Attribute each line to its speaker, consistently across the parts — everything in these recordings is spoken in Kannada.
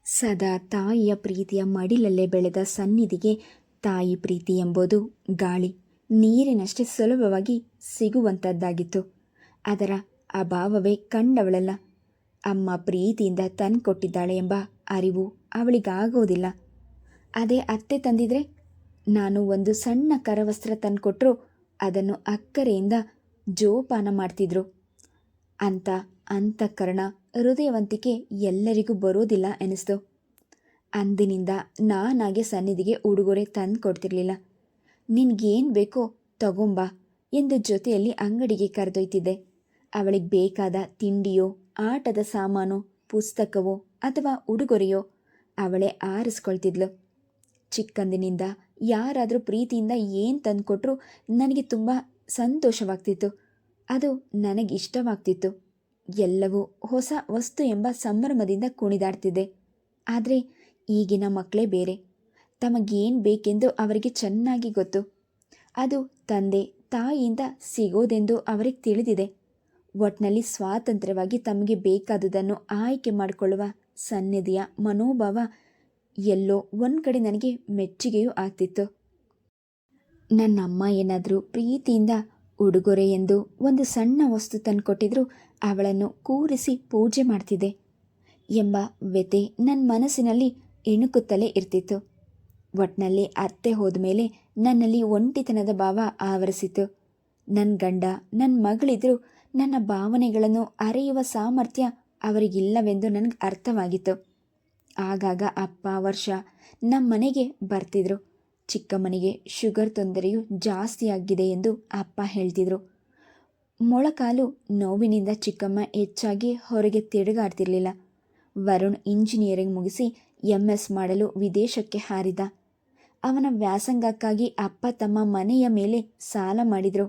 Speaker 1: ಸದಾ ತಾಯಿಯ ಪ್ರೀತಿಯ ಮಡಿಲಲ್ಲೇ ಬೆಳೆದ ಸನ್ನಿಧಿಗೆ ತಾಯಿ ಪ್ರೀತಿ ಎಂಬುದು ಗಾಳಿ ನೀರಿನಷ್ಟೇ ಸುಲಭವಾಗಿ ಸಿಗುವಂಥದ್ದಾಗಿತ್ತು. ಅದರ ಅಭಾವವೇ ಕಂಡವಳಲ್ಲ. ಅಮ್ಮ ಪ್ರೀತಿಯಿಂದ ತಂದುಕೊಟ್ಟಿದ್ದಾಳೆ ಎಂಬ ಅರಿವು ಅವಳಿಗಾಗೋದಿಲ್ಲ. ಅದೇ ಅತ್ತೆ ತಂದಿದ್ರೆ, ನಾನು ಒಂದು ಸಣ್ಣ ಕರವಸ್ತ್ರ ತಂದುಕೊಟ್ರೂ ಅದನ್ನು ಅಕ್ಕರೆಯಿಂದ ಜೋಪಾನ ಮಾಡ್ತಿದ್ರು ಅಂತ ಅಂತಃಕರಣ ಹೃದಯವಂತಿಕೆ ಎಲ್ಲರಿಗೂ ಬರೋದಿಲ್ಲ ಎನಿಸ್ತು. ಅಂದಿನಿಂದ ನಾನಾಗೆ ಸನ್ನಿಧಿಗೆ ಉಡುಗೊರೆ ತಂದು ಕೊಡ್ತಿರ್ಲಿಲ್ಲ. ನಿನ್ಗೇನು ಬೇಕೋ ತಗೊಂಬಾ ಎಂದು ಜೊತೆಯಲ್ಲಿ ಅಂಗಡಿಗೆ ಕರೆದೊಯ್ತಿದ್ದೆ. ಅವಳಿಗೆ ಬೇಕಾದ ತಿಂಡಿಯೋ, ಆಟದ ಸಾಮಾನು, ಪುಸ್ತಕವೋ ಅಥವಾ ಉಡುಗೊರೆಯೋ ಅವಳೇ ಆರಿಸ್ಕೊಳ್ತಿದ್ಲು. ಚಿಕ್ಕಂದಿನಿಂದ ಯಾರಾದರೂ ಪ್ರೀತಿಯಿಂದ ಏನು ತಂದುಕೊಟ್ರೂ ನನಗೆ ತುಂಬ ಸಂತೋಷವಾಗ್ತಿತ್ತು. ಅದು ನನಗಿಷ್ಟವಾಗ್ತಿತ್ತು. ಎಲ್ಲವೂ ಹೊಸ ವಸ್ತು ಎಂಬ ಸಂಭ್ರಮದಿಂದ ಕುಣಿದಾಡ್ತಿದ್ದೆ. ಆದರೆ ಈಗಿನ ಮಕ್ಕಳೇ ಬೇರೆ. ತಮಗೇನು ಬೇಕೆಂದು ಅವರಿಗೆ ಚೆನ್ನಾಗಿ ಗೊತ್ತು. ಅದು ತಂದೆ ತಾಯಿಯಿಂದ ಸಿಗೋದೆಂದು ಅವರಿಗೆ ತಿಳಿದಿದೆ. ಒಟ್ಟಿನಲ್ಲಿ ಸ್ವಾತಂತ್ರ್ಯವಾಗಿ ತಮಗೆ ಬೇಕಾದುದನ್ನು ಆಯ್ಕೆ ಮಾಡಿಕೊಳ್ಳುವ ಸನ್ನಿಧಿಯ ಮನೋಭಾವ ಎಲ್ಲೋ ಒಂದು ಕಡೆ ನನಗೆ ಮೆಚ್ಚುಗೆಯೂ ಆಗ್ತಿತ್ತು. ನನ್ನಮ್ಮ ಏನಾದರೂ ಪ್ರೀತಿಯಿಂದ ಉಡುಗೊರೆ ಎಂದು ಒಂದು ಸಣ್ಣ ವಸ್ತು ತಂದುಕೊಟ್ಟಿದ್ರು ಅವಳನ್ನು ಕೂರಿಸಿ ಪೂಜೆ ಮಾಡ್ತಿದ್ದೆ ಎಂಬ ವ್ಯಥೆ ನನ್ನ ಮನಸ್ಸಿನಲ್ಲಿ ಇಣುಕುತ್ತಲೇ ಇರ್ತಿತ್ತು. ಒಟ್ಟಿನಲ್ಲಿ ಅತ್ತೆ ಹೋದ ಮೇಲೆ ನನ್ನಲ್ಲಿ ಒಂಟಿತನದ ಭಾವ ಆವರಿಸಿತು. ನನ್ನ ಗಂಡ, ನನ್ನ ಮಗಳಿದ್ರು ನನ್ನ ಭಾವನೆಗಳನ್ನು ಅರಿಯುವ ಸಾಮರ್ಥ್ಯ ಅವರಿಗಿಲ್ಲವೆಂದು ನನಗೆ ಅರ್ಥವಾಗಿತ್ತು. ಆಗಾಗ ಅಪ್ಪ ವರ್ಷ ನಮ್ಮ ಮನೆಗೆ ಬರ್ತಿದ್ರು. ಚಿಕ್ಕಮ್ಮನಿಗೆ ಶುಗರ್ ತೊಂದರೆಯು ಜಾಸ್ತಿಯಾಗಿದೆ ಎಂದು ಅಪ್ಪ ಹೇಳ್ತಿದ್ರು. ಮೊಳಕಾಲು ನೋವಿನಿಂದ ಚಿಕ್ಕಮ್ಮ ಹೆಚ್ಚಾಗಿ ಹೊರಗೆ ತಿರುಗಾಡ್ತಿರ್ಲಿಲ್ಲ. ವರುಣ್ ಇಂಜಿನಿಯರಿಂಗ್ ಮುಗಿಸಿ MS ಮಾಡಲು ವಿದೇಶಕ್ಕೆ ಹಾರಿದ. ಅವನ ವ್ಯಾಸಂಗಕ್ಕಾಗಿ ಅಪ್ಪ ತಮ್ಮ ಮನೆಯ ಮೇಲೆ ಸಾಲ ಮಾಡಿದರು.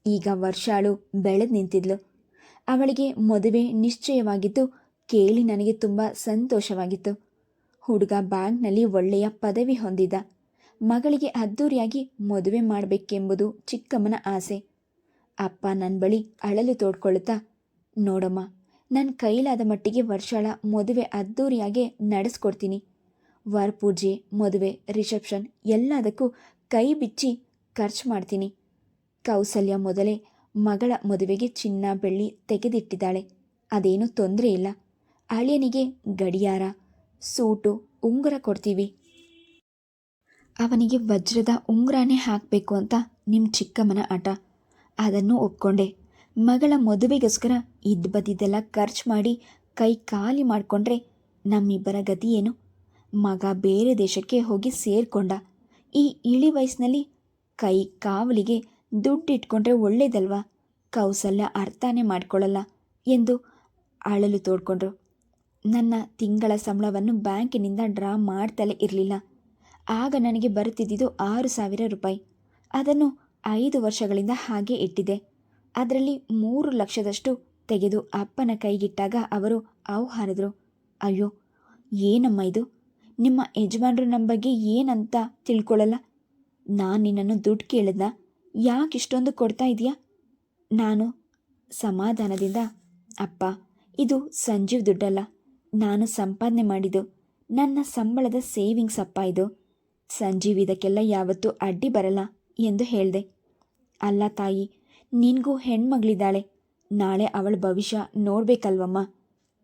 Speaker 1: ಈಗ ವರ್ಷಾಳು ಬೆಳೆದು ನಿಂತಿದ್ಲು. ಅವಳಿಗೆ ಮದುವೆ ನಿಶ್ಚಯವಾಗಿದ್ದು ಕೇಳಿ ನನಗೆ ತುಂಬ ಸಂತೋಷವಾಗಿತ್ತು. ಹುಡುಗ ಬ್ಯಾಂಕ್ನಲ್ಲಿ ಒಳ್ಳೆಯ ಪದವಿ ಹೊಂದಿದ್ದ. ಮಗಳಿಗೆ ಅದ್ದೂರಿಯಾಗಿ ಮದುವೆ ಮಾಡಬೇಕೆಂಬುದು ಚಿಕ್ಕಮ್ಮನ ಆಸೆ. ಅಪ್ಪ ನನ್ನ ಬಳಿ ಅಳಲು ತೋಡ್ಕೊಳ್ಳುತ್ತಾ, ನೋಡಮ್ಮ, ನನ್ನ ಕೈಲಾದ ಮಟ್ಟಿಗೆ ವರ್ಷಾಳ ಮದುವೆ ಅದ್ದೂರಿಯಾಗೆ ನಡೆಸ್ಕೊಡ್ತೀನಿ. ವರ ಪೂಜೆ, ಮದುವೆ, ರಿಸೆಪ್ಷನ್ ಎಲ್ಲದಕ್ಕೂ ಕೈ ಬಿಚ್ಚಿ ಖರ್ಚು ಮಾಡ್ತೀನಿ. ಕೌಸಲ್ಯ ಮೊದಲೇ ಮಗಳ ಮದುವೆಗೆ ಚಿನ್ನ ಬೆಳ್ಳಿ ತೆಗೆದಿಟ್ಟಿದ್ದಾಳೆ. ಅದೇನೂ ತೊಂದರೆ ಇಲ್ಲ. ಅಳಿಯನಿಗೆ ಗಡಿಯಾರ, ಸೂಟು, ಉಂಗುರ ಕೊಡ್ತೀವಿ. ಅವನಿಗೆ ವಜ್ರದ ಉಂಗುರನೇ ಹಾಕಬೇಕು ಅಂತ ನಿಮ್ಮ ಚಿಕ್ಕಮ್ಮನ ಆಟ. ಅದನ್ನು ಒಪ್ಕೊಂಡೆ. ಮಗಳ ಮದುವೆಗೋಸ್ಕರ ಇದ್ದು ಬದಿದ್ದೆಲ್ಲ ಖರ್ಚು ಮಾಡಿ ಕೈ ಖಾಲಿ ಮಾಡಿಕೊಂಡ್ರೆ ನಮ್ಮಿಬ್ಬರ ಗತಿ ಏನು? ಮಗ ಬೇರೆ ದೇಶಕ್ಕೆ ಹೋಗಿ ಸೇರಿಕೊಂಡ. ಈ ಇಳಿ ವಯಸ್ಸಿನಲ್ಲಿ ಕೈ ಕಾವಲಿಗೆ ದುಡ್ಡು ಇಟ್ಕೊಂಡ್ರೆ ಒಳ್ಳೇದಲ್ವಾ? ಕೌಸಲ್ಯ ಅರ್ಥನೇ ಮಾಡ್ಕೊಳ್ಳಲ್ಲ ಎಂದು ಅಳಲು ತೋಡ್ಕೊಂಡ್ರು. ನನ್ನ ತಿಂಗಳ ಸಂಬಳವನ್ನು ಬ್ಯಾಂಕಿನಿಂದ ಡ್ರಾ ಮಾಡ್ತಲೇ ಇರಲಿಲ್ಲ. ಆಗ ನನಗೆ ಬರುತ್ತಿದ್ದುದು 6,000 ರೂಪಾಯಿ. ಅದನ್ನು 5 ವರ್ಷಗಳಿಂದ ಹಾಗೆ ಇಟ್ಟಿದ್ದೆ. ಅದರಲ್ಲಿ 3 ಲಕ್ಷದಷ್ಟು ತೆಗೆದು ಅಪ್ಪನ ಕೈಗಿಟ್ಟಾಗ ಅವರು ಹಾರಿದ್ರು. ಅಯ್ಯೋ, ಏನಮ್ಮ ಇದು? ನಿಮ್ಮ ಯಜಮಾನರು ನಮ್ಮ ಬಗ್ಗೆ ಏನಂತ ತಿಳ್ಕೊಳ್ಳಲ್ಲ? ನಾನು ನಿನ್ನನ್ನು ದುಡ್ಡು ಕೇಳಿದ್ನ? ಯಾಕೆ ಇಷ್ಟೊಂದು ಕೊಡ್ತಾ ಇದೆಯಾ? ನಾನು ಸಮಾಧಾನದಿಂದ, ಅಪ್ಪ, ಇದು ಸಂಜೀವ್ ದುಡ್ಡಲ್ಲ, ನಾನು ಸಂಪಾದನೆ ಮಾಡಿದ್ದು, ನನ್ನ ಸಂಬಳದ ಸೇವಿಂಗ್ಸ್ ಅಪ್ಪ ಇದು. ಸಂಜೀವ್ ಇದಕ್ಕೆಲ್ಲ ಯಾವತ್ತೂ ಅಡ್ಡಿ ಬರಲ್ಲ ಎಂದು ಹೇಳಿದೆ. ಅಲ್ಲ ತಾಯಿ, ನಿನಗೂ ಹೆಣ್ಮಗಳಿದ್ದಾಳೆ. ನಾಳೆ ಅವಳ ಭವಿಷ್ಯ ನೋಡಬೇಕಲ್ವಮ್ಮ?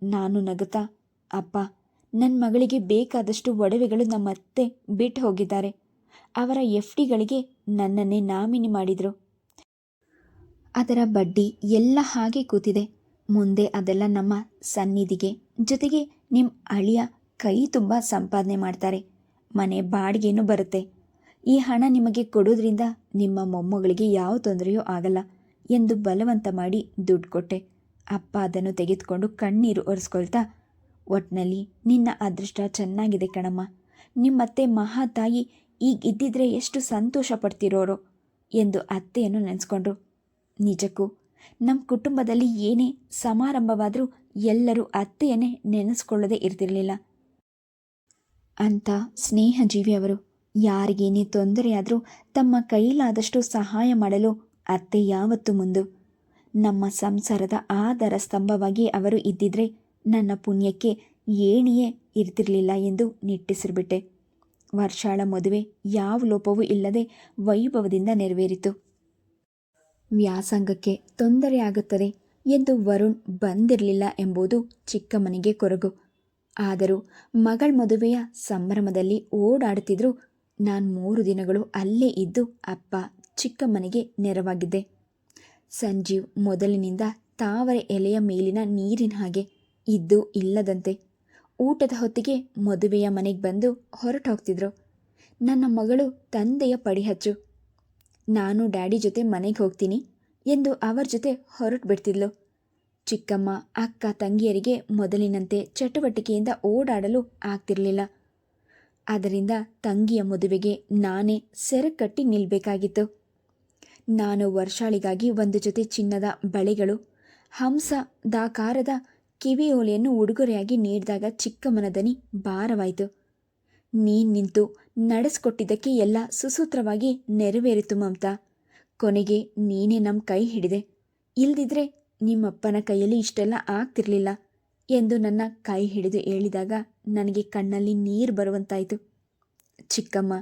Speaker 1: ನಾನು ನಗುತ್ತಾ, ಅಪ್ಪ, ನನ್ನ ಮಗಳಿಗೆ ಬೇಕಾದಷ್ಟು ಒಡವೆಗಳು ನಮ್ಮತ್ತೆ ಬಿಟ್ಟು ಹೋಗಿದ್ದಾರೆ. ಅವರ FDಗಳಿಗೆ ನನ್ನನ್ನೇ ನಾಮಿನಿ ಮಾಡಿದರು. ಅದರ ಬಡ್ಡಿ ಎಲ್ಲ ಹಾಗೆ ಕೂತಿದೆ. ಮುಂದೆ ಅದೆಲ್ಲ ನಮ್ಮ ಸನ್ನಿಧಿಗೆ, ಜೊತೆಗೆ ನಿಮ್ಮ ಅಳಿಯ ಕೈ ತುಂಬ ಸಂಪಾದನೆ ಮಾಡ್ತಾರೆ. ಮನೆ ಬಾಡಿಗೆನೂ ಬರುತ್ತೆ. ಈ ಹಣ ನಿಮಗೆ ಕೊಡೋದ್ರಿಂದ ನಿಮ್ಮ ಮೊಮ್ಮಗಳಿಗೆ ಯಾವ ತೊಂದರೆಯೂ ಆಗಲ್ಲ ಎಂದು ಬಲವಂತ ಮಾಡಿ ದುಡ್ಡು ಕೊಟ್ಟೆ. ಅಪ್ಪ ಅದನ್ನು ತೆಗೆದುಕೊಂಡು ಕಣ್ಣೀರು ಒರೆಸ್ಕೊಳ್ತಾ, ಒಟ್ಟಿನಲ್ಲಿ ನಿನ್ನ ಅದೃಷ್ಟ ಚೆನ್ನಾಗಿದೆ ಕಣಮ್ಮ. ನಿಮ್ಮತ್ತೆ ಮಹಾತಾಯಿ ಈಗ ಇದ್ದಿದ್ರೆ ಎಷ್ಟು ಸಂತೋಷ ಪಡ್ತಿರೋರು ಎಂದು ಅತ್ತೆಯನ್ನು ನೆನೆಸ್ಕೊಂಡ್ರು. ನಿಜಕ್ಕೂ ನಮ್ಮ ಕುಟುಂಬದಲ್ಲಿ ಏನೇ ಸಮಾರಂಭವಾದರೂ ಎಲ್ಲರೂ ಅತ್ತೆಯನ್ನೇ ನೆನೆಸ್ಕೊಳ್ಳದೆ ಇರ್ತಿರಲಿಲ್ಲ. ಅಂತ ಸ್ನೇಹಜೀವಿ ಅವರು. ಯಾರಿಗೇನೇ ತೊಂದರೆಯಾದರೂ ತಮ್ಮ ಕೈಲಾದಷ್ಟು ಸಹಾಯ ಮಾಡಲು ಅತ್ತೆ ಯಾವತ್ತೂ ಮುಂದು. ನಮ್ಮ ಸಂಸಾರದ ಆಧಾರ ಸ್ತಂಭವಾಗಿ ಅವರು ಇದ್ದಿದ್ರೆ ನನ್ನ ಪುಣ್ಯಕ್ಕೆ ಏಣಿಯೇ ಇರ್ತಿರಲಿಲ್ಲ ಎಂದು ನಿಟ್ಟುಸಿರುಬಿಟ್ಟೆ. ವರ್ಷಾಳ ಮದುವೆ ಯಾವ ಲೋಪವೂ ಇಲ್ಲದೆ ವೈಭವದಿಂದ ನೆರವೇರಿತು. ವ್ಯಾಸಂಗಕ್ಕೆ ತೊಂದರೆಯಾಗುತ್ತದೆ ಎಂದು ವರುಣ್ ಬಂದಿರಲಿಲ್ಲ ಎಂಬುದು ಚಿಕ್ಕಮ್ಮನಿಗೆ ಕೊರಗು. ಆದರೂ ಮಗಳ ಮದುವೆಯ ಸಂಭ್ರಮದಲ್ಲಿ ಓಡಾಡುತ್ತಿದ್ದರೂ ನಾನು 3 ದಿನಗಳು ಅಲ್ಲೇ ಇದ್ದು ಅಪ್ಪ ಚಿಕ್ಕಮ್ಮನಿಗೆ ನೆರವಾಗಿದ್ದೆ. ಸಂಜೀವ್ ಮೊದಲಿನಿಂದ ತಾವರೆ ಎಲೆಯ ಮೇಲಿನ ನೀರಿನ ಹಾಗೆ ಇದ್ದು ಇಲ್ಲದಂತೆ ಊಟದ ಹೊತ್ತಿಗೆ ಮದುವೆಯ ಮನೆಗೆ ಬಂದು ಹೊರಟು ಹೋಗ್ತಿದ್ರು. ನನ್ನ ಮಗಳು ತಂದೆಯ ಪಡಿಹಚ್ಚು. ನಾನು ಡ್ಯಾಡಿ ಜೊತೆ ಮನೆಗೆ ಹೋಗ್ತೀನಿ ಎಂದು ಅವರ ಜೊತೆ ಹೊರಟು ಬಿಡ್ತಿದ್ಲು. ಚಿಕ್ಕಮ್ಮ ಅಕ್ಕ ತಂಗಿಯರಿಗೆ ಮೊದಲಿನಂತೆ ಚಟುವಟಿಕೆಯಿಂದ ಓಡಾಡಲು ಆಗ್ತಿರಲಿಲ್ಲ. ಅದರಿಂದ ತಂಗಿಯ ಮದುವೆಗೆ ನಾನೇ ಸೆರಕಟ್ಟಿ ನಿಲ್ಲಬೇಕಾಗಿತ್ತು. ನಾನು ವರ್ಷಾಳಿಗಾಗಿ ಒಂದು ಜೊತೆ ಚಿನ್ನದ ಬಳೆಗಳು, ಹಂಸದಾಕಾರದ ಕಿವಿಯೋಲೆಯನ್ನು ಉಡುಗೊರೆಯಾಗಿ ನೀಡಿದಾಗ ಚಿಕ್ಕಮ್ಮನ ದನಿ ಭಾರವಾಯಿತು. ನೀನು ನಿಂತು ನಡೆಸ್ಕೊಟ್ಟಿದ್ದಕ್ಕೆ ಎಲ್ಲ ಸುಸೂತ್ರವಾಗಿ ನೆರವೇರಿತು ಮಮತಾ. ಕೊನೆಗೆ ನೀನೇ ನಮ್ಮ ಕೈ ಹಿಡಿದೆ. ಇಲ್ದಿದ್ರೆ ನಿಮ್ಮಪ್ಪನ ಕೈಯಲ್ಲಿ ಇಷ್ಟೆಲ್ಲ ಆಗ್ತಿರಲಿಲ್ಲ ಎಂದು ನನ್ನ ಕೈ ಹಿಡಿದು ಹೇಳಿದಾಗ ನನಗೆ ಕಣ್ಣಲ್ಲಿ ನೀರು ಬರುವಂತಾಯಿತು. ಚಿಕ್ಕಮ್ಮ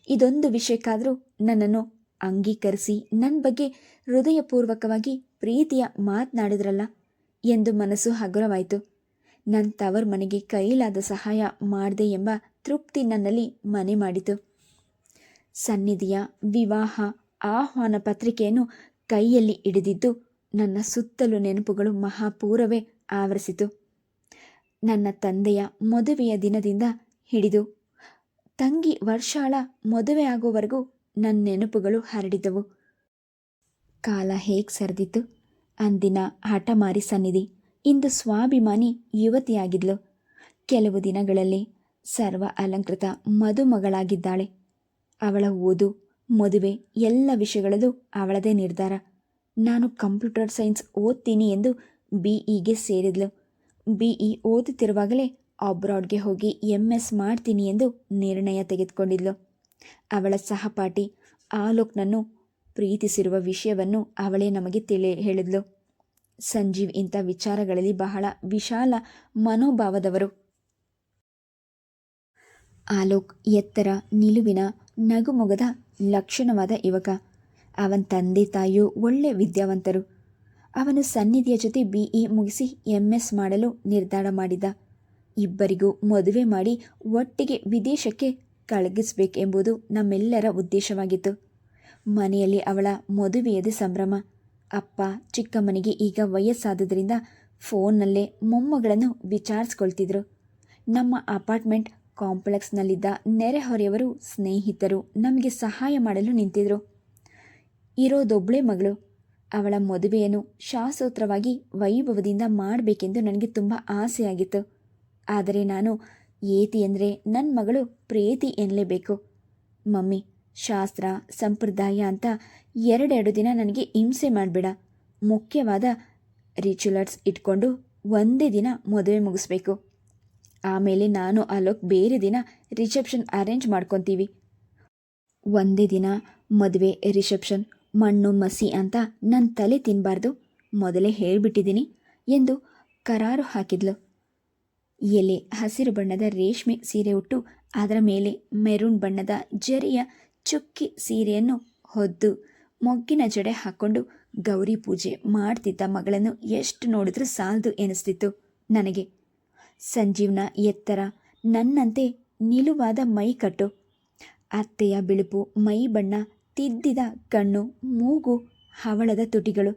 Speaker 1: ಇದೊಂದು ವಿಷಯಕ್ಕಾದರೂ ನನ್ನನ್ನು ಅಂಗೀಕರಿಸಿ ನನ್ನ ಬಗ್ಗೆ ಹೃದಯಪೂರ್ವಕವಾಗಿ ಪ್ರೀತಿಯ ಮಾತನಾಡಿದ್ರಲ್ಲ ಎಂದು ಮನಸ್ಸು ಹಗುರವಾಯಿತು. ನನ್ನ ತವರ ಮನೆಗೆ ಕೈಲಾದ ಸಹಾಯ ಮಾಡಿದೆ ಎಂಬ ತೃಪ್ತಿ ನನ್ನಲ್ಲಿ ಮನೆ ಮಾಡಿತು. ಸನ್ನಿಧಿಯ ವಿವಾಹ ಆಹ್ವಾನ ಪತ್ರಿಕೆಯನ್ನು ಕೈಯಲ್ಲಿ ಹಿಡಿದಿದ್ದು ನನ್ನ ಸುತ್ತಲೂ ನೆನಪುಗಳು ಮಹಾಪೂರವೇ ಆವರಿಸಿತು. ನನ್ನ ತಂದೆಯ ಮದುವೆಯ ದಿನದಿಂದ ಹಿಡಿದು ತಂಗಿ ವರ್ಷಾಳ ಮದುವೆ ಆಗೋವರೆಗೂ ನನ್ನ ನೆನಪುಗಳು ಹರಡಿದವು. ಕಾಲ ಹೇಗೆ ಸರಿದಿತ್ತು. ಅಂದಿನ ಹಠಮಾರಿ ಸನ್ನಿಧಿ ಇಂದು ಸ್ವಾಭಿಮಾನಿ ಯುವತಿಯಾಗಿದ್ಲು. ಕೆಲವು ದಿನಗಳಲ್ಲಿ ಸರ್ವ ಅಲಂಕೃತ ಮದುಮಗಳಾಗಿದ್ದಾಳೆ. ಅವಳ ಓದು, ಮದುವೆ ಎಲ್ಲ ವಿಷಯಗಳಲ್ಲೂ ಅವಳದೇ ನಿರ್ಧಾರ. ನಾನು ಕಂಪ್ಯೂಟರ್ ಸೈನ್ಸ್ ಓದ್ತೀನಿ ಎಂದು BEಗೆ ಸೇರಿದ್ಲು. BE ಓದುತ್ತಿರುವಾಗಲೇ ಅಬ್ರಾಡ್ಗೆ ಹೋಗಿ MS ಮಾಡ್ತೀನಿ ಎಂದು ನಿರ್ಣಯ ತೆಗೆದುಕೊಂಡಿದ್ಲು. ಅವಳ ಸಹಪಾಠಿ ಆಲೋಕ್ನನ್ನು ಪ್ರೀತಿಸಿರುವ ವಿಷಯವನ್ನು ಅವಳೇ ನಮಗೆ ಹೇಳಿದ್ಲು. ಸಂಜೀವ್ ಇಂಥ ವಿಚಾರಗಳಲ್ಲಿ ಬಹಳ ವಿಶಾಲ ಮನೋಭಾವದವರು. ಆಲೋಕ್ ಎತ್ತರ, ನಿಲುವಿನ, ನಗುಮೊಗದ ಲಕ್ಷಣವಾದ ಯುವಕ. ಅವನ ತಂದೆ ತಾಯಿಯು ಒಳ್ಳೆ ವಿದ್ಯಾವಂತರು. ಅವನು ಸನ್ನಿಧಿಯ ಜೊತೆ BE ಮುಗಿಸಿ MS ಮಾಡಲು ನಿರ್ಧಾರ ಮಾಡಿದ್ದ. ಇಬ್ಬರಿಗೂ ಮದುವೆ ಮಾಡಿ ಒಟ್ಟಿಗೆ ವಿದೇಶಕ್ಕೆ ಕಳುಹಿಸಬೇಕೆಂಬುದು ನಮ್ಮೆಲ್ಲರ ಉದ್ದೇಶವಾಗಿತ್ತು. ಮನೆಯಲ್ಲಿ ಅವಳ ಮದುವೆಯದೇ ಸಂಭ್ರಮ. ಅಪ್ಪ ಚಿಕ್ಕಮ್ಮನಿಗೆ ಈಗ ವಯಸ್ಸಾದುದರಿಂದ ಫೋನ್ನಲ್ಲೇ ಮೊಮ್ಮಗಳನ್ನು ವಿಚಾರಿಸ್ಕೊಳ್ತಿದ್ರು. ನಮ್ಮ ಅಪಾರ್ಟ್ಮೆಂಟ್ ಕಾಂಪ್ಲೆಕ್ಸ್ನಲ್ಲಿದ್ದ ನೆರೆಹೊರೆಯವರು, ಸ್ನೇಹಿತರು ನಮಗೆ ಸಹಾಯ ಮಾಡಲು ನಿಂತಿದ್ರು. ಇರೋದೊಬ್ಬಳೇ ಮಗಳು. ಅವಳ ಮದುವೆಯನ್ನು ಶಾಸ್ತ್ರೋತ್ರವಾಗಿ ವೈಭವದಿಂದ ಮಾಡಬೇಕೆಂದು ನನಗೆ ತುಂಬ ಆಸೆಯಾಗಿತ್ತು. ಆದರೆ ನಾನು ಏತಿ ಎಂದರೆ ನನ್ನ ಮಗಳು ಪ್ರೇತಿ ಎನ್ನಲೇಬೇಕು. ಮಮ್ಮಿ, ಶಾಸ್ತ್ರ ಸಂಪ್ರದಾಯ ಅಂತ 2 ದಿನ ನನಗೆ ಹಿಂಸೆ ಮಾಡಬೇಡ. ಮುಖ್ಯವಾದ ರಿಚುವಲ್ಸ್ ಇಟ್ಕೊಂಡು ಒಂದೇ ದಿನ ಮದುವೆ ಮುಗಿಸ್ಬೇಕು. ಆಮೇಲೆ ನಾನು ಅಲೋಕ್ ಬೇರೆ ದಿನ ರಿಸೆಪ್ಷನ್ ಅರೇಂಜ್ ಮಾಡ್ಕೊತೀವಿ. ಒಂದೇ ದಿನ ಮದುವೆ ರಿಸೆಪ್ಷನ್, ಮಣ್ಣು ಮಸಿ ಅಂತ ನನ್ನ ತಲೆ ತಿನ್ನಬಾರ್ದು, ಮೊದಲೇ ಹೇಳಿಬಿಟ್ಟಿದ್ದೀನಿ ಎಂದು ಕರಾರು ಹಾಕಿದ್ಲು. ಎಲೆ ಹಸಿರು ಬಣ್ಣದ ರೇಷ್ಮೆ ಸೀರೆ ಉಟ್ಟು ಅದರ ಮೇಲೆ ಮೆರೂನ್ ಬಣ್ಣದ ಜರಿಯ ಚುಕ್ಕಿ ಸೀರೆಯನ್ನು ಹೊದ್ದು ಮೊಗ್ಗಿನ ಜಡೆ ಹಾಕ್ಕೊಂಡು ಗೌರಿ ಪೂಜೆ ಮಾಡ್ತಿದ್ದ ಮಗಳನ್ನು ಎಷ್ಟು ನೋಡಿದ್ರೂ ಸಾಲದು ಎನಿಸ್ತಿತ್ತು ನನಗೆ. ಸಂಜೀವ್ನ ಎತ್ತರ, ನನ್ನಂತೆ ನಿಲುವಾದ ಮೈಕಟ್ಟು, ಅತ್ತೆಯ ಬಿಳುಪು ಮೈ ಬಣ್ಣ, ತಿದ್ದಿದ ಕಣ್ಣು, ಮೂಗು, ಹವಳದ ತುಟಿಗಳು,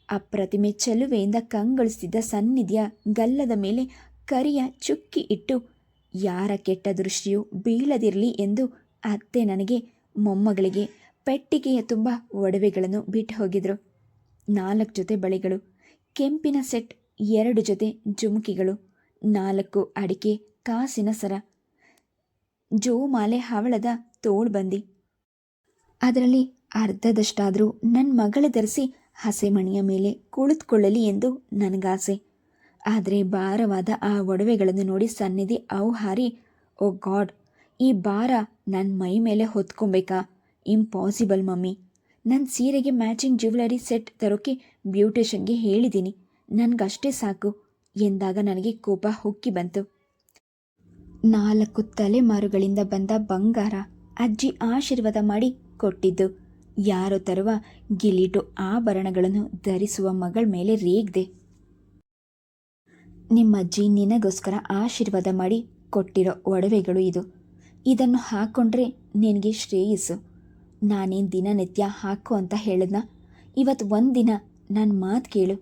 Speaker 1: ಅಪ್ರತಿಮೆ ಚೆಲುವೆಯಿಂದ ಕಂಗೊಳಿಸ್ತಿದ್ದ ಸನ್ನಿಧಿಯ ಗಲ್ಲದ ಮೇಲೆ ಕರಿಯ ಚುಕ್ಕಿ ಇಟ್ಟು ಯಾರ ಕೆಟ್ಟ ದೃಷ್ಟಿಯೂ ಬೀಳದಿರಲಿ ಎಂದು ಅತ್ತೆ ನನಗೆ ಮೊಮ್ಮಗಳಿಗೆ ಪೆಟ್ಟಿಗೆಯ ತುಂಬ ಒಡವೆಗಳನ್ನು ಬಿಟ್ಟು ಹೋಗಿದ್ರು. 4 ಜೊತೆ ಬಳೆಗಳು, ಕೆಂಪಿನ ಸೆಟ್, 2 ಜೊತೆ ಜುಮುಕಿಗಳು, 4 ಅಡಿಕೆ ಕಾಸಿನ ಸರ, ಜೋಮಾಲೆ ಹವಳದ ತೋಳ್ಬಂದಿ. ಅದರಲ್ಲಿ ಅರ್ಧದಷ್ಟಾದರೂ ನನ್ನ ಮಗಳ ಧರಿಸಿ ಹಸೆಮಣಿಯ ಮೇಲೆ ಕುಳಿತುಕೊಳ್ಳಲಿ ಎಂದು ನನಗಾಸೆ. ಆದರೆ ಭಾರವಾದ ಆ ಒಡವೆಗಳನ್ನು ನೋಡಿ ಸನ್ನಿಧಿ ಔಹಾರಿ, ಓ ಗಾಡ್, ಈ ಭಾರ ನನ್ನ ಮೈ ಮೇಲೆ ಹೊತ್ಕೊಬೇಕಾ? Impossible mummy. ನನ್ನ ಸೀರೆಗೆ ಮ್ಯಾಚಿಂಗ್ ಜ್ಯುವೆಲರಿ ಸೆಟ್ ತರೋಕ್ಕೆ ಬ್ಯೂಟಿಷನ್ಗೆ ಹೇಳಿದ್ದೀನಿ, ನನಗಷ್ಟೇ ಸಾಕು ಎಂದಾಗ ನನಗೆ ಕೋಪ ಹೊಕ್ಕಿ ಬಂತು. 4 ತಲೆಮಾರುಗಳಿಂದ ಬಂದ ಬಂಗಾರ ಅಜ್ಜಿ ಆಶೀರ್ವಾದ ಮಾಡಿ ಕೊಟ್ಟಿದ್ದು. ಯಾರೋ ತರುವ ಗಿಲೀಟು ಆಭರಣಗಳನ್ನು ಧರಿಸುವ ಮಗಳ ಮೇಲೆ ರೇಗ್ದೆ. ನಿಮ್ಮಜ್ಜಿ ನಿನಗೋಸ್ಕರ ಆಶೀರ್ವಾದ ಮಾಡಿ ಕೊಟ್ಟಿರೋ ಒಡವೆಗಳು ಇದು. ಇದನ್ನು ಹಾಕ್ಕೊಂಡ್ರೆ ನಿನಗೆ ಶ್ರೇಯಸ್ಸು. ನಾನೇನು ದಿನನಿತ್ಯ ಹಾಕೋ ಅಂತ ಹೇಳಿದ್ನ? ಇವತ್ತು ಒಂದಿನ ನನ್ನ ಮಾತು ಕೇಳು.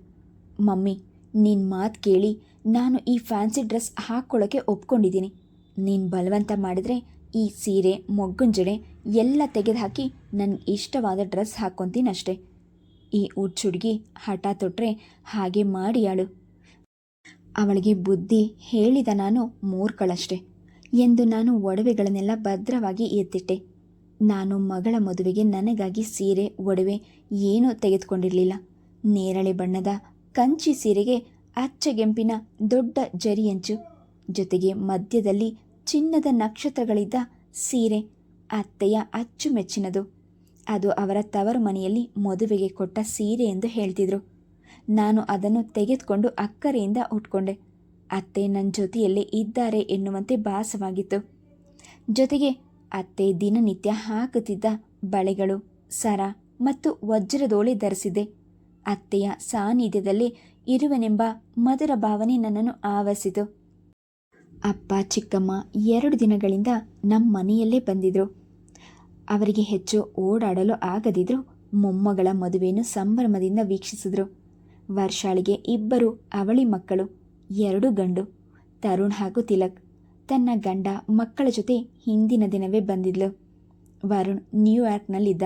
Speaker 1: ಮಮ್ಮಿ, ನಿನ್ನ ಮಾತು ಕೇಳಿ ನಾನು ಈ ಫ್ಯಾನ್ಸಿ ಡ್ರೆಸ್ ಹಾಕ್ಕೊಳ್ಳೋಕ್ಕೆ ಒಪ್ಕೊಂಡಿದ್ದೀನಿ. ನೀನು ಬಲವಂತ ಮಾಡಿದರೆ ಈ ಸೀರೆ, ಮೊಗ್ಗುಂಜಡೆ ಎಲ್ಲ ತೆಗೆದುಹಾಕಿ ನನ್ನ ಇಷ್ಟವಾದ ಡ್ರೆಸ್ ಹಾಕ್ಕೊತೀನಿ ಅಷ್ಟೆ. ಈ ಹುಡುಗಿ ಹಠ ತೊಟ್ಟರೆ ಹಾಗೆ ಮಾಡಿಯಾಳು. ಅವಳಿಗೆ ಬುದ್ಧಿ ಹೇಳಿದ ನಾನು ಮೂರ್ಖಳಷ್ಟೆ ಎಂದು ನಾನು ಒಡವೆಗಳನ್ನೆಲ್ಲ ಭದ್ರವಾಗಿ ಎತ್ತಿಟ್ಟೆ. ನಾನು ಮಗಳ ಮದುವೆಗೆ ನನಗಾಗಿ ಸೀರೆ, ಒಡವೆ ಏನೂ ತೆಗೆದುಕೊಂಡಿರಲಿಲ್ಲ. ನೇರಳೆ ಬಣ್ಣದ ಕಂಚಿ ಸೀರೆಗೆ ಅಚ್ಚಗೆಂಪಿನ ದೊಡ್ಡ ಜರಿಯಂಚು, ಜೊತೆಗೆ ಮಧ್ಯದಲ್ಲಿ ಚಿನ್ನದ ನಕ್ಷತ್ರಗಳಿದ್ದ ಸೀರೆ ಅತ್ತೆಯ ಅಚ್ಚುಮೆಚ್ಚಿನದು. ಅದು ಅವರ ತವರು ಮನೆಯಲ್ಲಿ ಮದುವೆಗೆ ಕೊಟ್ಟ ಸೀರೆ ಎಂದು ಹೇಳ್ತಿದ್ರು. ನಾನು ಅದನ್ನು ತೆಗೆದುಕೊಂಡು ಅಕ್ಕರೆಯಿಂದ ಉಟ್ಕೊಂಡೆ. ಅತ್ತೆ ನನ್ನ ಜೊತೆಯಲ್ಲೇ ಇದ್ದಾರೆ ಎನ್ನುವಂತೆ ಭಾಸವಾಗಿತ್ತು. ಜೊತೆಗೆ ಅತ್ತೆ ದಿನನಿತ್ಯ ಹಾಕುತ್ತಿದ್ದ ಬಳೆಗಳು, ಸರ ಮತ್ತು ವಜ್ರದೋಳೆ ಧರಿಸಿದ್ದೆ. ಅತ್ತೆಯ ಸಾನ್ನಿಧ್ಯದಲ್ಲೇ ಇರುವೆನೆಂಬ ಮಧುರ ಭಾವನೆ ನನ್ನನ್ನು ಆವರಿಸಿತು. ಅಪ್ಪ ಚಿಕ್ಕಮ್ಮ 2 ದಿನಗಳಿಂದ ನಮ್ಮ ಮನೆಯಲ್ಲೇ ಬಂದಿದ್ರು. ಅವರಿಗೆ ಹೆಚ್ಚು ಓಡಾಡಲು ಆಗದಿದ್ರು ಮೊಮ್ಮಗಳ ಮದುವೆಯನ್ನು ಸಂಭ್ರಮದಿಂದ ವೀಕ್ಷಿಸಿದ್ರು. ವರ್ಷಾಳಿಗೆ 2 ಅವಳಿ ಮಕ್ಕಳು, 2 ಗಂಡು. ತರುಣ್ ಹಾಗೂ ತಿಲಕ್. ತನ್ನ ಗಂಡ ಮಕ್ಕಳ ಜೊತೆ ಹಿಂದಿನ ದಿನವೇ ಬಂದಿದ್ಲು. ವರುಣ್ ನ್ಯೂಯಾರ್ಕ್ನಲ್ಲಿದ್ದ.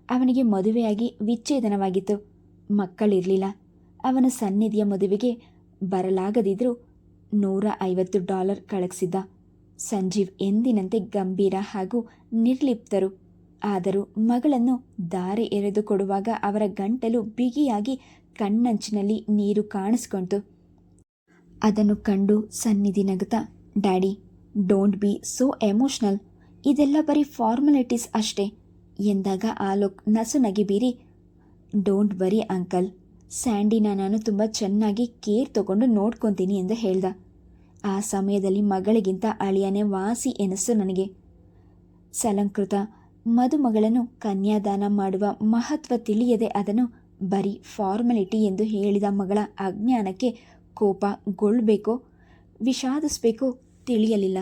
Speaker 1: ಅವನಿಗೆ ಮದುವೆಯಾಗಿ ವಿಚ್ಛೇದನವಾಗಿತ್ತು. ಮಕ್ಕಳಿರಲಿಲ್ಲ. ಅವನು ಸನ್ನಿಧಿಯ ಮದುವೆಗೆ ಬರಲಾಗದಿದ್ದರೂ $150 ಕಳುಹಿಸಿದ್ದ. ಸಂಜೀವ್ ಎಂದಿನಂತೆ ಗಂಭೀರ ಹಾಗೂ ನಿರ್ಲಿಪ್ತರು. ಆದರೂ ಮಗಳನ್ನು ದಾರೆ ಎರೆದು ಕೊಡುವಾಗ ಅವರ ಗಂಟಲು ಬಿಗಿಯಾಗಿ ಕಣ್ಣಂಚಿನಲ್ಲಿ ನೀರು ಕಾಣಿಸ್ಕೊಂತು. ಅದನ್ನು ಕಂಡು ಸನ್ನಿಧಿ ನಗುತ್ತಾ, daddy, don't be so emotional, ಇದೆಲ್ಲ ಬರೀ ಫಾರ್ಮಾಲಿಟೀಸ್ ಅಷ್ಟೇ ಎಂದಾಗ ಆಲೋಕ್ ನಸುನಗೆ ಬೀರಿ, ಡೋಂಟ್ ವರಿ ಅಂಕಲ್, ಸ್ಯಾಂಡಿನ ನಾನು ತುಂಬ ಚೆನ್ನಾಗಿ ಕೇರ್ ತಗೊಂಡು ನೋಡ್ಕೊತೀನಿ ಎಂದು ಹೇಳ್ದ. ಆ ಸಮಯದಲ್ಲಿ ಮಗಳಿಗಿಂತ ಅಳಿಯನೇ ವಾಸಿ ಎನಿಸ್ತು ನನಗೆ. ಸಲಂಕೃತ ಮದುಮಗಳನ್ನು ಕನ್ಯಾದಾನ ಮಾಡುವ ಮಹತ್ವ ತಿಳಿಯದೆ ಅದನ್ನು ಬರೀ ಫಾರ್ಮಾಲಿಟಿ ಎಂದು ಹೇಳಿದ ಮಗಳ ಅಜ್ಞಾನಕ್ಕೆ ಕೋಪಗೊಳ್ಳಬೇಕೋ ವಿಷಾದಿಸಬೇಕೋ ತಿಳಿಯಲಿಲ್ಲ.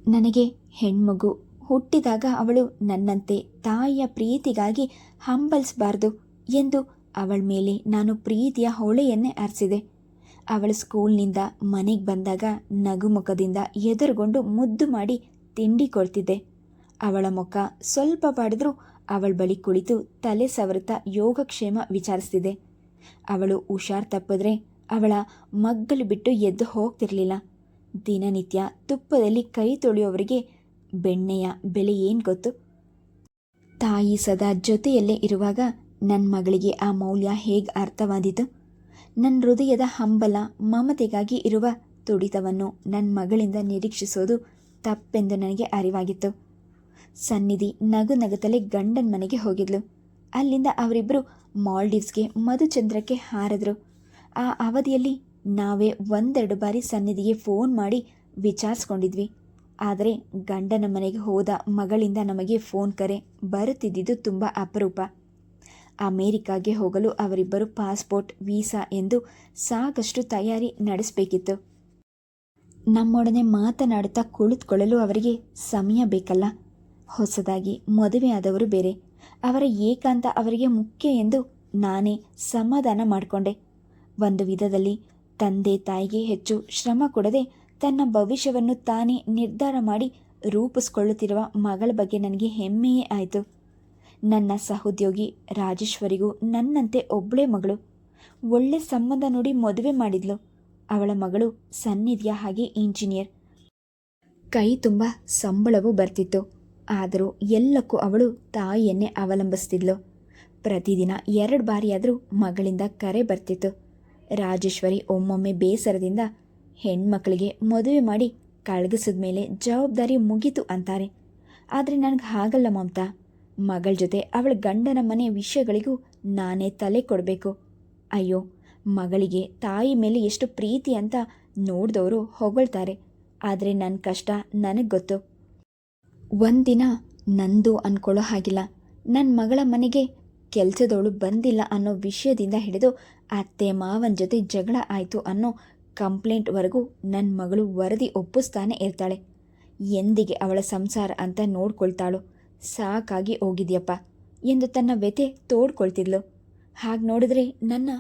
Speaker 1: ನನಗೆ ಹೆಣ್ಮಗು ಹುಟ್ಟಿದಾಗ ಅವಳು ನನ್ನಂತೆ ತಾಯಿಯ ಪ್ರೀತಿಗಾಗಿ ಹಂಬಲಿಸಬಾರ್ದು ಎಂದು ಅವಳ ಮೇಲೆ ನಾನು ಪ್ರೀತಿಯ ಹೊಳೆಯನ್ನೇ ಹರಿಸಿದೆ. ಅವಳು ಸ್ಕೂಲ್ನಿಂದ ಮನೆಗೆ ಬಂದಾಗ ನಗುಮುಖದಿಂದ ಎದುರುಗೊಂಡು ಮುದ್ದು ಮಾಡಿ ತಿಂಡಿ ಕೊಡ್ತಿದ್ದೆ. ಅವಳ ಮುಖ ಸ್ವಲ್ಪ ಬಾಡಿದ್ರೂ ಅವಳ ಬಳಿ ಕುಳಿತು ತಲೆ ಸವರುತ್ತಾ ಯೋಗಕ್ಷೇಮ ವಿಚಾರಿಸ್ತಿದ್ದೆ. ಅವಳು ಹುಷಾರ್ ತಪ್ಪಿದ್ರೆ ಅವಳ ಮಗ್ಗಲು ಬಿಟ್ಟು ಎದ್ದು ಹೋಗ್ತಿರ್ಲಿಲ್ಲ. ದಿನನಿತ್ಯ ತುಪ್ಪದಲ್ಲಿ ಕೈ ತೊಳೆಯೋವರಿಗೆ ಬೆಣ್ಣೆಯ ಬೆಲೆ ಏನು ಗೊತ್ತು? ತಾಯಿ ಸದಾ ಜೊತೆಯಲ್ಲೇ ಇರುವಾಗ ನನ್ನ ಮಗಳಿಗೆ ಆ ಮೌಲ್ಯ ಹೇಗೆ ಅರ್ಥವಾದೀತು? ನನ್ನ ಹೃದಯದ ಹಂಬಲ, ಮಮತೆಗಾಗಿ ಇರುವ ತುಡಿತವನ್ನು ನನ್ನ ಮಗಳಿಂದ ನಿರೀಕ್ಷಿಸೋದು ತಪ್ಪೆಂದು ನನಗೆ ಅರಿವಾಗಿತ್ತು. ಸನ್ನಿಧಿ ನಗು ನಗುತ್ತಲೇ ಗಂಡನ ಮನೆಗೆ ಹೋಗಿದ್ಲು. ಅಲ್ಲಿಂದ ಅವರಿಬ್ಬರು ಮಾಲ್ಡೀವ್ಸ್ಗೆ ಮಧುಚಂದ್ರಕ್ಕೆ ಹಾರಿದ್ರು. ಆ ಅವಧಿಯಲ್ಲಿ ನಾವೇ 1-2 ಬಾರಿ ಸನ್ನಿಧಿಗೆ ಫೋನ್ ಮಾಡಿ ವಿಚಾರಿಸ್ಕೊಂಡಿದ್ವಿ. ಆದರೆ ಗಂಡನ ಮನೆಗೆ ಹೋದ ಮಗಳಿಂದ ನಮಗೆ ಫೋನ್ ಕರೆ ಬರುತ್ತಿದ್ದುದು ತುಂಬ ಅಪರೂಪ. ಅಮೇರಿಕಾಗೆ ಹೋಗಲು ಅವರಿಬ್ಬರು ಪಾಸ್ಪೋರ್ಟ್, ವೀಸಾ ಎಂದು ಸಾಕಷ್ಟು ತಯಾರಿ ನಡೆಸಬೇಕಿತ್ತು. ನಮ್ಮೊಡನೆ ಮಾತನಾಡುತ್ತಾ ಕುಳಿತುಕೊಳ್ಳಲು ಅವರಿಗೆ ಸಮಯ ಬೇಕಲ್ಲ. ಹೊಸದಾಗಿ ಮದುವೆಯಾದವರು ಬೇರೆ. ಅವರ ಏಕಾಂತ ಅವರಿಗೆ ಮುಖ್ಯ ಎಂದು ನಾನೇ ಸಮಾಧಾನ ಮಾಡಿಕೊಂಡೆ. ಒಂದು ವಿಧದಲ್ಲಿ ತಂದೆ ತಾಯಿಗೆ ಹೆಚ್ಚು ಶ್ರಮ ಕೊಡದೆ ತನ್ನ ಭವಿಷ್ಯವನ್ನು ತಾನೇ ನಿರ್ಧಾರ ಮಾಡಿ ರೂಪಿಸ್ಕೊಳ್ಳುತ್ತಿರುವ ಮಗಳ ಬಗ್ಗೆ ನನಗೆ ಹೆಮ್ಮೆಯೇ ಆಯಿತು. ನನ್ನ ಸಹೋದ್ಯೋಗಿ ರಾಜೇಶ್ವರಿಗೂ ನನ್ನಂತೆ ಒಬ್ಬಳೇ ಮಗಳು. ಒಳ್ಳೆ ಸಂಬಂಧ ನೋಡಿ ಮದುವೆ ಮಾಡಿದ್ಲು. ಅವಳ ಮಗಳು ಸನ್ನಿಧಿಯ ಹಾಗೆ ಇಂಜಿನಿಯರ್. ಕೈ ತುಂಬ ಸಂಬಳವೂ ಬರ್ತಿತ್ತು. ಆದರೂ ಎಲ್ಲಕ್ಕೂ ಅವಳು ತಾಯಿಯನ್ನೇ ಅವಲಂಬಿಸ್ತಿದ್ಲು. ಪ್ರತಿದಿನ 2 ಬಾರಿಯಾದರೂ ಮಗಳಿಂದ ಕರೆ ಬರ್ತಿತ್ತು. ರಾಜೇಶ್ವರಿ ಒಮ್ಮೊಮ್ಮೆ ಬೇಸರದಿಂದ, ಹೆಣ್ಮಕ್ಳಿಗೆ ಮದುವೆ ಮಾಡಿ ಕಳಗಿಸಿದ ಮೇಲೆ ಜವಾಬ್ದಾರಿ ಮುಗೀತು ಅಂತಾರೆ. ಆದರೆ ನನಗೆ ಹಾಗಲ್ಲ ಮಮತಾ. ಮಗಳ ಜೊತೆ ಅವಳ ಗಂಡನ ಮನೆ ವಿಷಯಗಳಿಗೂ ನಾನೇ ತಲೆ ಕೊಡಬೇಕು. ಅಯ್ಯೋ, ಮಗಳಿಗೆ ತಾಯಿ ಮೇಲೆ ಎಷ್ಟು ಪ್ರೀತಿ ಅಂತ ನೋಡಿದವರು ಹೊಗಳ್ತಾರೆ. ಆದರೆ ನನ್ನ ಕಷ್ಟ ನನಗೆ ಗೊತ್ತು. ಒಂದಿನ ನಂದು ಅಂದ್ಕೊಳ್ಳೋ ಹಾಗಿಲ್ಲ, ನನ್ನ ಮಗಳ ಮನೆಗೆ ಕೆಲಸದವಳು ಬಂದಿಲ್ಲ ಅನ್ನೋ ವಿಷಯದಿಂದ ಹಿಡಿದು ಅತ್ತೆ ಮಾವನ ಜೊತೆ ಜಗಳ ಆಯಿತು ಅನ್ನೋ ಕಂಪ್ಲೇಂಟ್ವರೆಗೂ ನನ್ನ ಮಗಳು ವರದಿ ಒಪ್ಪಿಸ್ತಾನೆ ಇರ್ತಾಳೆ. ಎಂದಿಗೆ ಅವಳ ಸಂಸಾರ ಅಂತ ನೋಡ್ಕೊಳ್ತಾಳೋ, ಸಾಕಾಗಿ ಹೋಗಿದ್ಯಪ್ಪ ಎಂದು ತನ್ನ ವ್ಯಥೆ ತೋಡ್ಕೊಳ್ತಿದ್ಲು. ಹಾಗೆ ನೋಡಿದ್ರೆ ನನ್ನ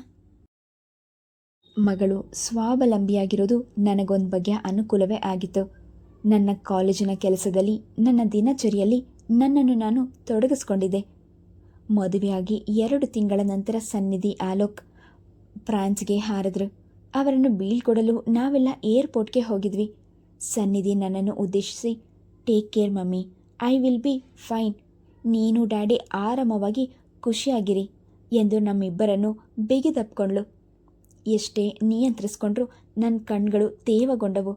Speaker 1: ಮಗಳು ಸ್ವಾವಲಂಬಿಯಾಗಿರೋದು ನನಗೊಂದು ಬಗೆಯ ಅನುಕೂಲವೇ ಆಗಿತ್ತು. ನನ್ನ ಕಾಲೇಜಿನ ಕೆಲಸದಲ್ಲಿ, ನನ್ನ ದಿನಚರಿಯಲ್ಲಿ ನನ್ನನ್ನು ನಾನು ತೊಡಗಿಸ್ಕೊಂಡಿದ್ದೆ. ಮದುವೆಯಾಗಿ 2 ತಿಂಗಳ ನಂತರ ಸನ್ನಿಧಿ ಆಲೋಕ್ ಫ್ರಾನ್ಸ್ಗೆ ಹಾರಿದ್ರು. ಅವರನ್ನು ಬೀಳ್ಕೊಡಲು ನಾವೆಲ್ಲ ಏರ್ಪೋರ್ಟ್ಗೆ ಹೋಗಿದ್ವಿ. ಸನ್ನಿಧಿ ನನ್ನನ್ನು ಉದ್ದೇಶಿಸಿ, take care mummy, I will be fine, ನೀನು ಡ್ಯಾಡಿ ಆರಾಮವಾಗಿ ಖುಷಿಯಾಗಿರಿ ಎಂದು ನಮ್ಮಿಬ್ಬರನ್ನು ಬಿಗಿದಪ್ಕೊಂಡ್ಳು. ಎಷ್ಟೇ ನಿಯಂತ್ರಿಸ್ಕೊಂಡ್ರೂ ನನ್ನ ಕಣ್ಗಳು ತೇವಗೊಂಡವು.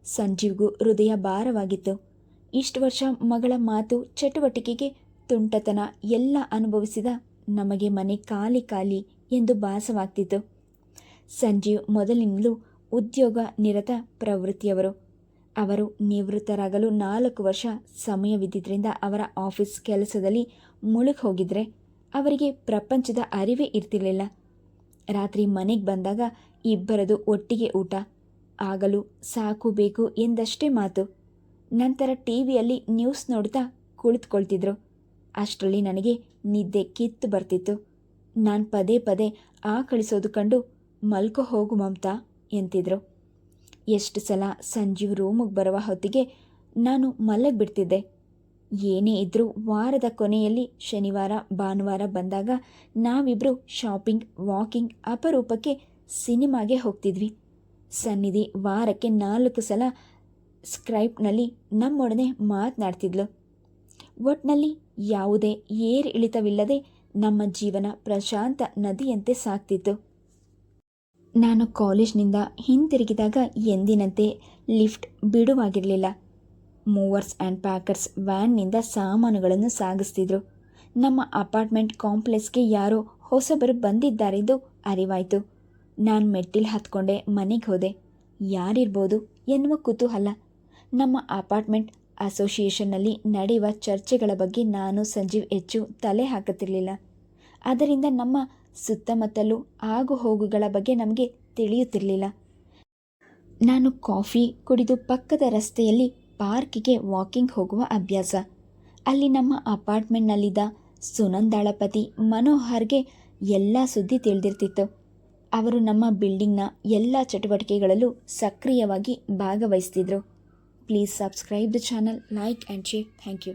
Speaker 1: ಸಂಜೀವ್ಗೂ ಹೃದಯ ಭಾರವಾಗಿತ್ತು. ಇಷ್ಟು ವರ್ಷ ಮಗಳ ಮಾತು, ಚಟುವಟಿಕೆಗೆ ತುಂಟತನ ಎಲ್ಲ ಅನುಭವಿಸಿದ ನಮಗೆ ಮನೆ ಖಾಲಿ ಖಾಲಿ ಎಂದು ಭಾಸವಾಗ್ತಿತ್ತು. ಸಂಜೀವ್ ಮೊದಲಿನಿಂದಲೂ ಉದ್ಯೋಗ ನಿರತ ಪ್ರವೃತ್ತಿಯವರು. ಅವರು ನಿವೃತ್ತರಾಗಲು 4 ವರ್ಷ ಸಮಯವಿದ್ದಿದ್ದರಿಂದ ಅವರ ಆಫೀಸ್ ಕೆಲಸದಲ್ಲಿ ಮುಳುಗಿ ಹೋಗಿದ್ರೆ ಅವರಿಗೆ ಪ್ರಪಂಚದ ಅರಿವೇ ಇರ್ತಿರಲಿಲ್ಲ. ರಾತ್ರಿ ಮನೆಗೆ ಬಂದಾಗ ಇಬ್ಬರದು ಒಟ್ಟಿಗೆ ಊಟ, ಆಗಲು ಸಾಕು ಬೇಕು ಎಂದಷ್ಟೇ ಮಾತು. ನಂತರ ಟಿವಿಯಲ್ಲಿ ನ್ಯೂಸ್ ನೋಡ್ತಾ ಕುಳಿತುಕೊಳ್ತಿದ್ರು. ಅಷ್ಟರಲ್ಲಿ ನನಗೆ ನಿದ್ದೆ ಕಿತ್ತು ಬರ್ತಿತ್ತು. ನಾನು ಪದೇ ಪದೇ ಆಕಳಿಸೋದು ಕಂಡು ಮಲ್ಕೋ ಹೋಗು ಮಮತಾ ಎಂತಿದ್ರು. ಎಷ್ಟು ಸಲ ಸಂಜೀವ್ ರೂಮಿಗೆ ಬರುವ ಹೊತ್ತಿಗೆ ನಾನು ಮಲಗಿಬಿಡ್ತಿದ್ದೆ. ಏನೇ ಇದ್ದರೂ ವಾರದ ಕೊನೆಯಲ್ಲಿ ಶನಿವಾರ ಭಾನುವಾರ ಬಂದಾಗ ನಾವಿಬ್ಬರು ಶಾಪಿಂಗ್, ವಾಕಿಂಗ್, ಅಪರೂಪಕ್ಕೆ ಸಿನಿಮಾಗೆ ಹೋಗ್ತಿದ್ವಿ. ಸನ್ನಿಧಿ ವಾರಕ್ಕೆ 4 ಸಲ ಸ್ಕೈಪ್ನಲ್ಲಿ ನಮ್ಮೊಡನೆ ಮಾತನಾಡ್ತಿದ್ಲು. ಒಟ್ನಲ್ಲಿ ಯಾವುದೇ ಏರು ಇಳಿತವಿಲ್ಲದೆ ನಮ್ಮ ಜೀವನ ಪ್ರಶಾಂತ ನದಿಯಂತೆ ಸಾಗ್ತಿತ್ತು. ನಾನು ಕಾಲೇಜ್ನಿಂದ ಹಿಂತಿರುಗಿದಾಗ ಎಂದಿನಂತೆ ಲಿಫ್ಟ್ ಬಿಡುವಾಗಿರಲಿಲ್ಲ. ಮೂವರ್ಸ್ ಆ್ಯಂಡ್ ಪ್ಯಾಕರ್ಸ್ ವ್ಯಾನ್ನಿಂದ ಸಾಮಾನುಗಳನ್ನು ಸಾಗಿಸ್ತಿದ್ರು. ನಮ್ಮ ಅಪಾರ್ಟ್ಮೆಂಟ್ ಕಾಂಪ್ಲೆಕ್ಸ್ಗೆ ಯಾರೋ ಹೊಸಬರು ಬಂದಿದ್ದಾರೆಂದು ಅರಿವಾಯಿತು. ನಾನು ಮೆಟ್ಟಿಲು ಹತ್ಕೊಂಡೆ ಮನೆಗೆ ಹೋದೆ. ಯಾರಿರ್ಬೋದು ಎನ್ನುವ ಕುತೂಹಲ. ನಮ್ಮ ಅಪಾರ್ಟ್ಮೆಂಟ್ ಅಸೋಸಿಯೇಷನ್ನಲ್ಲಿ ನಡೆಯುವ ಚರ್ಚೆಗಳ ಬಗ್ಗೆ ನಾನು ಸಂಜೀವ್ ಹೆಚ್ಚು ತಲೆ ಹಾಕುತ್ತಿರಲಿಲ್ಲ. ಅದರಿಂದ ನಮ್ಮ ಸುತ್ತಮುತ್ತಲೂ ಆಗು ಹೋಗುಗಳ ಬಗ್ಗೆ ನಮಗೆ ತಿಳಿಯುತ್ತಿರಲಿಲ್ಲ. ನಾನು ಕಾಫಿ ಕುಡಿದು ಪಕ್ಕದ ರಸ್ತೆಯಲ್ಲಿ ಪಾರ್ಕಿಗೆ ವಾಕಿಂಗ್ ಹೋಗುವ ಅಭ್ಯಾಸ. ಅಲ್ಲಿ ನಮ್ಮ ಅಪಾರ್ಟ್ಮೆಂಟ್ನಲ್ಲಿದ್ದ ಸುನಂದಾಳ ಪತಿ ಮನೋಹರ್ಗೆ ಎಲ್ಲ ಸುದ್ದಿ ತಿಳಿದಿರ್ತಿತ್ತು. ಅವರು ನಮ್ಮ ಬಿಲ್ಡಿಂಗ್ನ ಎಲ್ಲ ಚಟುವಟಿಕೆಗಳಲ್ಲೂ ಸಕ್ರಿಯವಾಗಿ ಭಾಗವಹಿಸ್ತಿದ್ರು. Please subscribe the channel, like and share. Thank you.